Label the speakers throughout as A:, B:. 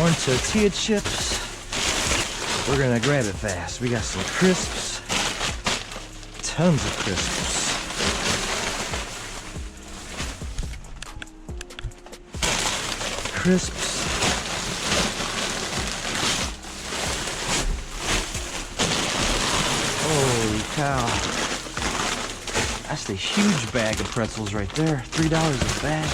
A: corn tortilla chips. We're gonna grab it fast. We got some crisps, tons of crisps. Crisps. Holy cow. That's a huge bag of pretzels right there. $3 a bag.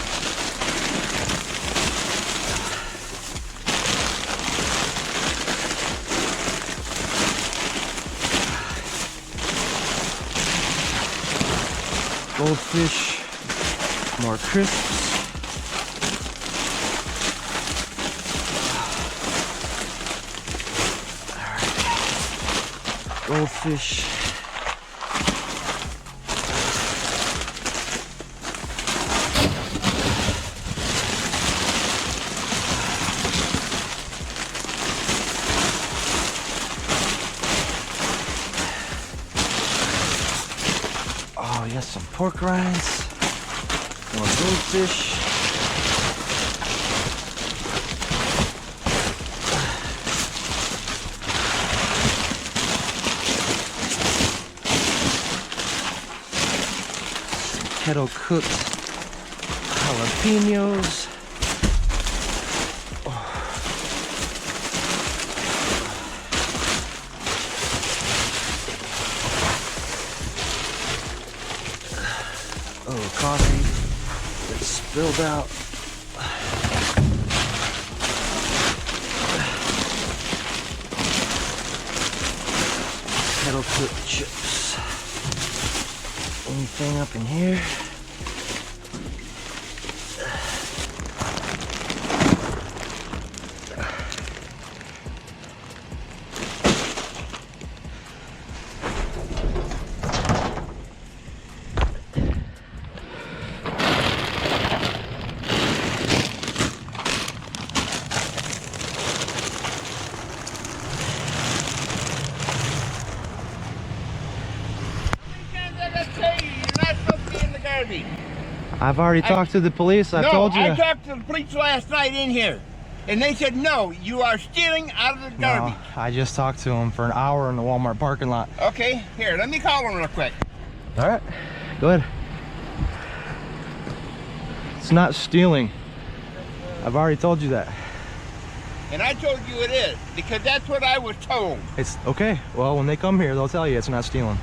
A: Goldfish, more crisps. Goldfish. Oh, we got some pork rinds. More goldfish. Kettle cooked jalapenos. Oh, coffee that's spilled out. Kettle cooked chips. Anything up in here? I've already talked to the police. I told you.
B: I talked to the police last night in here, and they said, no, you are stealing out of the garbage.
A: No, I just talked to him for an hour in the Walmart parking lot.
B: Okay, here, let me call him real quick.
A: All right, go ahead. It's not stealing. I've already told you that.
B: And I told you it is, because that's what I was told.
A: It's okay. Well, when they come here, they'll tell you it's not stealing.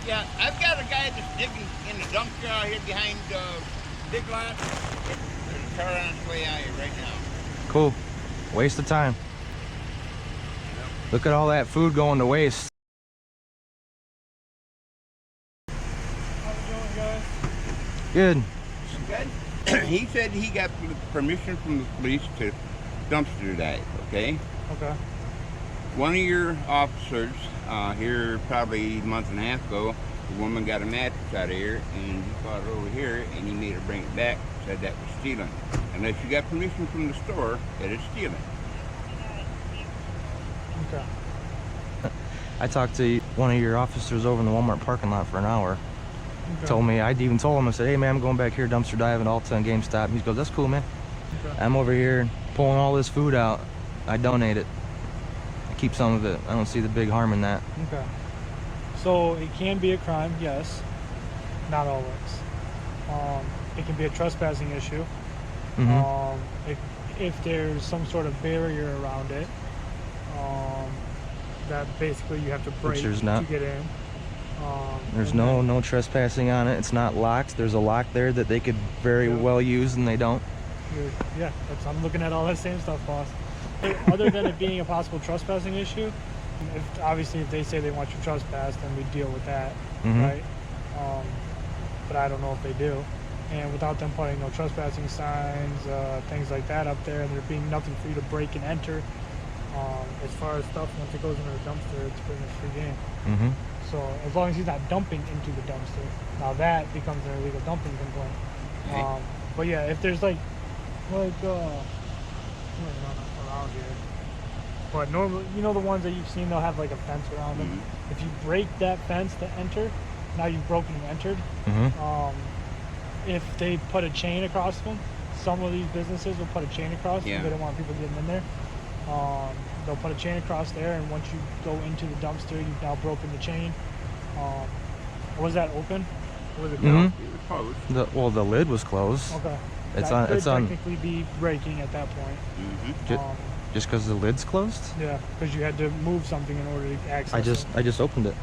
B: Yeah, I've got a guy that's digging in the dumpster out here behind Big Lot. There's a car on its way out here right now.
A: Cool. Waste of time. Yep. Look at all that food going to waste.
C: How you doing, guys?
A: Good.
B: Good. He said he got permission from the police to dumpster dive, okay?
C: Okay.
B: One of your officers here probably a month and a half ago, the woman got a mattress out of here and he brought it over here and he made her bring it back, said that was stealing. Unless you got permission from the store, that is stealing.
C: Okay.
A: I talked to one of your officers over in the Walmart parking lot for an hour. Okay. Told me, I even told him, I said, hey man, I'm going back here dumpster diving Ulta and GameStop. He goes, that's cool, man. Okay. I'm over here pulling all this food out. I donate it. Keep some of it. I don't see the big harm in that.
C: Okay. So it can be a crime, yes. Not always. It can be a trespassing issue. Mm-hmm. If there's some sort of barrier around it, that basically you have to break to get in.
A: There's no trespassing on it. It's not locked. There's a lock there that they could very well use and they don't.
C: Yeah, I'm looking at all that same stuff, boss. Other than it being a possible trespassing issue, obviously if they say they want you trespassed, then we deal with that, right? But I don't know if they do. And without them putting no trespassing signs, things like that up there, and there being nothing for you to break and enter, as far as stuff, once it goes into the dumpster, it's pretty much free game. So as long as he's not dumping into the dumpster, now that becomes an illegal dumping complaint. But yeah, if there's like like around here. But normally, you know the ones that you've seen, they'll have like a fence around them. If you break that fence to enter, now you've broken and entered. If they put a chain across them, some of these businesses will put a chain across because they don't want people getting in there. They'll put a chain across there, and once you go into the dumpster, you've now broken the chain. Was that open? Or was it closed?
B: It was closed.
A: The lid was closed.
C: Okay.
A: It's
C: that
A: on.
C: could
A: It's on.
C: technically be breaking at that point.
A: Just because the lid's closed.
C: Yeah, because you had to move something in order to access
A: I just opened it.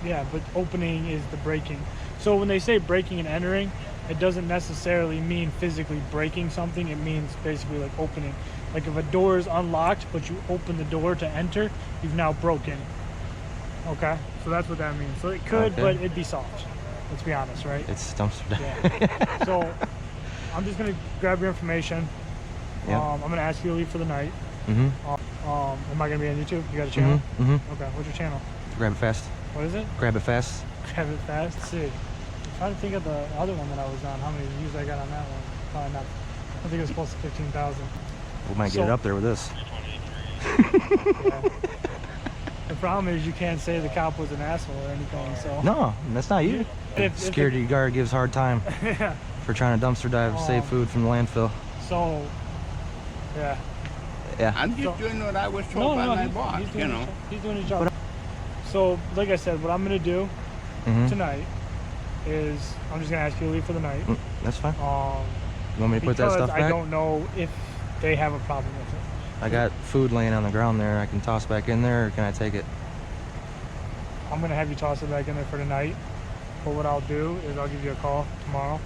C: Yeah, but opening is the breaking. So when they say breaking and entering, it doesn't necessarily mean physically breaking something. It means basically like opening. Like if a door is unlocked, but you open the door to enter, you've now broken. Okay, so that's what that means. So it could, but it'd be soft. Let's be honest, right?
A: It's dumpster dive.
C: Yeah. So I'm just gonna grab your information.
A: Yeah.
C: I'm gonna ask you to leave for the night.
A: Mm-hmm.
C: Am I gonna be on YouTube? You got a channel?
A: Mm-hmm.
C: Okay, what's your channel?
A: Grab it fast.
C: What is it?
A: Grab it fast.
C: Grab it fast. Let's see. I'm trying to think of the other one that I was on. How many views I got on that one? Probably not. I think it was close to 15,000.
A: We might get it up there with this.
C: Yeah. The problem is you can't say the cop was an asshole or anything. So
A: No, that's not you.
C: If
A: Security guard gives hard time
C: yeah.
A: for trying to dumpster dive, save food from the landfill.
C: So yeah.
A: Yeah.
B: I'm just doing what I was told by my boss,
C: he's doing
B: you know.
C: He's doing his job. So like I said, what I'm gonna do tonight is I'm just gonna ask you to leave for the night.
A: That's fine. You want me to put
C: Because
A: that stuff back?
C: I don't know if they have a problem with it.
A: I got food laying on the ground there. I can toss back in there, or can I take it?
C: I'm gonna have you toss it back in there for tonight. But what I'll do is I'll give you a call tomorrow.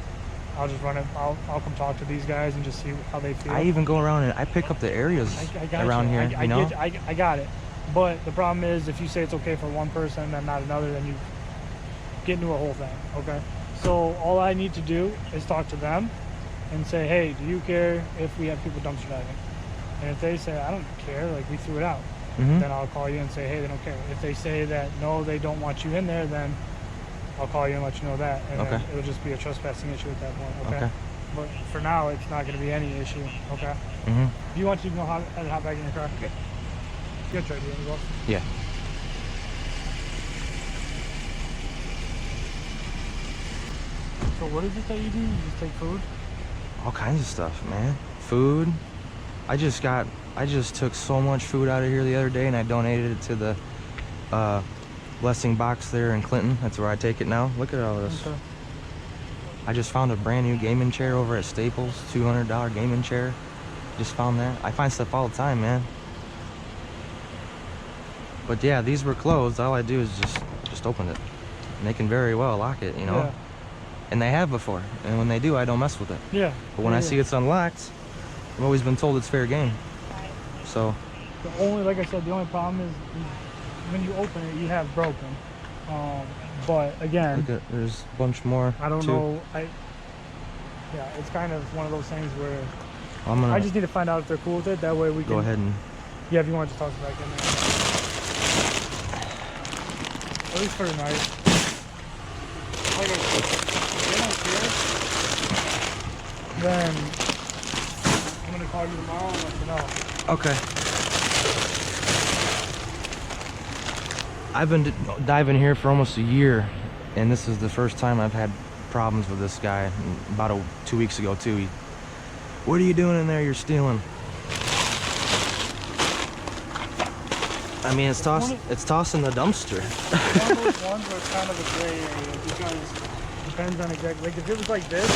C: I'll just run it. I'll come talk to these guys and just see how they feel.
A: I even go around and I pick up the areas
C: I got
A: around
C: you.
A: here. You know?
C: I got it. But the problem is, if you say it's okay for one person and not another, then you get into a whole thing. Okay. So all I need to do is talk to them and say, hey, do you care if we have people dumpster diving? And if they say, I don't care, like we threw it out, then I'll call you and say, hey, they don't care. If they say that no, they don't want you in there, then I'll call you and let you know that. And then it'll just be a trespassing issue at that point. Okay. But for now, it's not going to be any issue. Okay. If you want to, you can hop back in your car. Okay. Good try, you go.
A: Yeah.
C: So what is it that you do? You just take food?
A: All kinds of stuff, man. Food. I just took so much food out of here the other day, and I donated it to the blessing box there in Clinton. That's where I take it now. Look at all this.
C: Okay.
A: I just found a brand new gaming chair over at Staples. $200 gaming chair. Just found that. I find stuff all the time, man. But yeah, these were closed. All I do is just open it. And they can very well lock it, you know.
C: Yeah.
A: And they have before. And when they do, I don't mess with it.
C: Yeah.
A: But when I see it's unlocked, I've always been told it's fair game. So
C: The only, like I said, the only problem is when you open it, you have broken. But again,
A: look at, there's a bunch more.
C: I don't
A: too.
C: know. Yeah, it's kind of one of those things where
A: I'm gonna
C: I just need to find out if they're cool with it. That way we can
A: go ahead and.
C: Yeah, if you want to toss it back in there. At least for tonight. Like I said, if they don't care, then I'm gonna call you tomorrow and let you know.
A: Okay. I've been diving here for almost a year, and this is the first time I've had problems with this guy. About 2 weeks ago too. What are you doing in there? You're stealing. I mean, it's tossed in the dumpster.
C: It's one of those ones where it's kind of a gray area because it depends on exactly. Like if it was like this,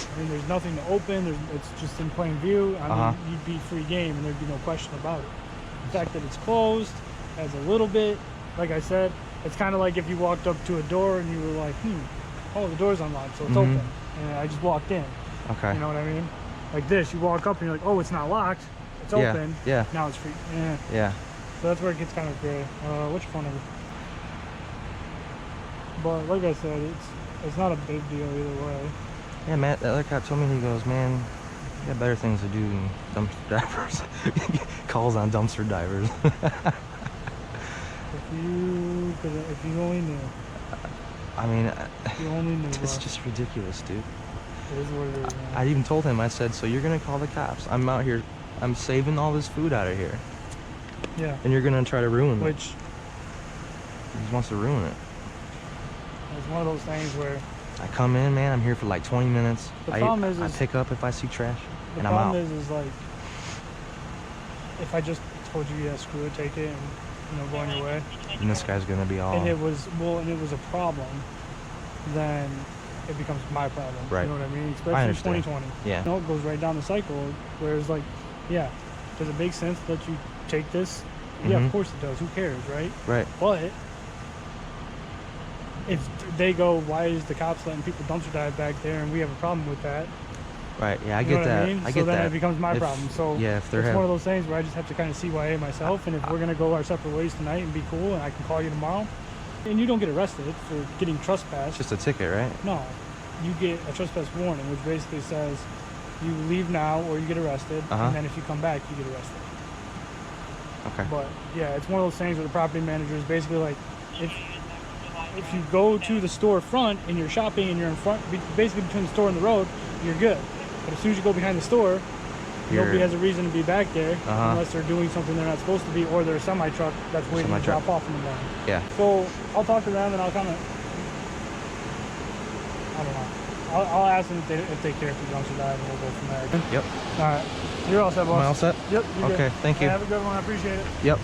C: I mean, there's nothing to open. It's just in plain view. I mean, you'd be free game, and there'd be no question about it. The fact that it's closed has a little bit. Like I said, it's kind of like if you walked up to a door and you were like, oh, the door's unlocked, so it's open, and I just walked in.
A: Okay.
C: You know what I mean? Like this, you walk up and you're like, oh, it's not locked. It's open.
A: Yeah.
C: Now it's free. Yeah.
A: Yeah.
C: So that's where it gets kind of gray. What's your phone number? But like I said, it's not a big deal either way.
A: Yeah, Matt, that other cop told me, he goes, man, you got better things to do than dumpster divers. Calls on dumpster divers.
C: If you only knew.
A: I mean,
C: If you only knew.
A: it's
C: bro.
A: just ridiculous, dude.
C: It is what it is, man.
A: I even told him, I said, so you're gonna call the cops? I'm out here, I'm saving all this food out of here,
C: Yeah.
A: and you're gonna try to ruin it.
C: Which
A: He just wants to ruin it.
C: is one of those things where
A: I come in, man, I'm here for like 20 minutes.
C: The problem is
A: I pick up if I see trash,
C: the
A: and I'm out.
C: problem is like, if I just told you, yeah, screw it, take it, and go on your way,
A: And this guy's gonna be all...
C: and it was a problem, then it becomes my problem.
A: Right.
C: You know what I mean?
A: I
C: Especially in
A: understand.
C: 2020.
A: Yeah.
C: It goes right down the cycle. Whereas, like, yeah, does it make sense that you take this? Yeah,
A: Mhm.
C: of course it does. Who cares, right?
A: Right.
C: But if they go, why is the cops letting people dumpster dive back there, and we have a problem with that?
A: Right. Yeah, I
C: You
A: get
C: know what
A: that.
C: I mean?
A: I
C: So
A: get
C: then
A: that.
C: it becomes my
A: If-
C: problem. So
A: yeah, if they're
C: it's
A: having...
C: one of those things where I just have to kind of CYA myself, and if we're gonna go our separate ways tonight and be cool, and I can call you tomorrow, and you don't get arrested for getting trespassed.
A: It's just a ticket, right?
C: No, you get a trespass warning, which basically says you leave now or you get arrested,
A: Uh-huh.
C: and then if you come back, you get arrested.
A: Okay.
C: But yeah, it's one of those things where the property manager is basically like, if you go to the store front and you're shopping and you're in front, basically between the store and the road, you're good. But as soon as you go behind the store, nobody has a reason to be back there unless they're doing something they're not supposed to be, or they're a semi truck that's waiting to
A: Semi-truck.
C: drop off in the morning.
A: Yeah.
C: So I'll talk to them and I'll kind of, I don't know. I'll ask them if they care for dumpster dive, and we'll go from there.
A: Yep.
C: All right. You're all set, boss.
A: Am I all set?
C: Yep. You're
A: Okay,
C: good.
A: thank you.
C: Have a good one. I appreciate it.
A: Yep.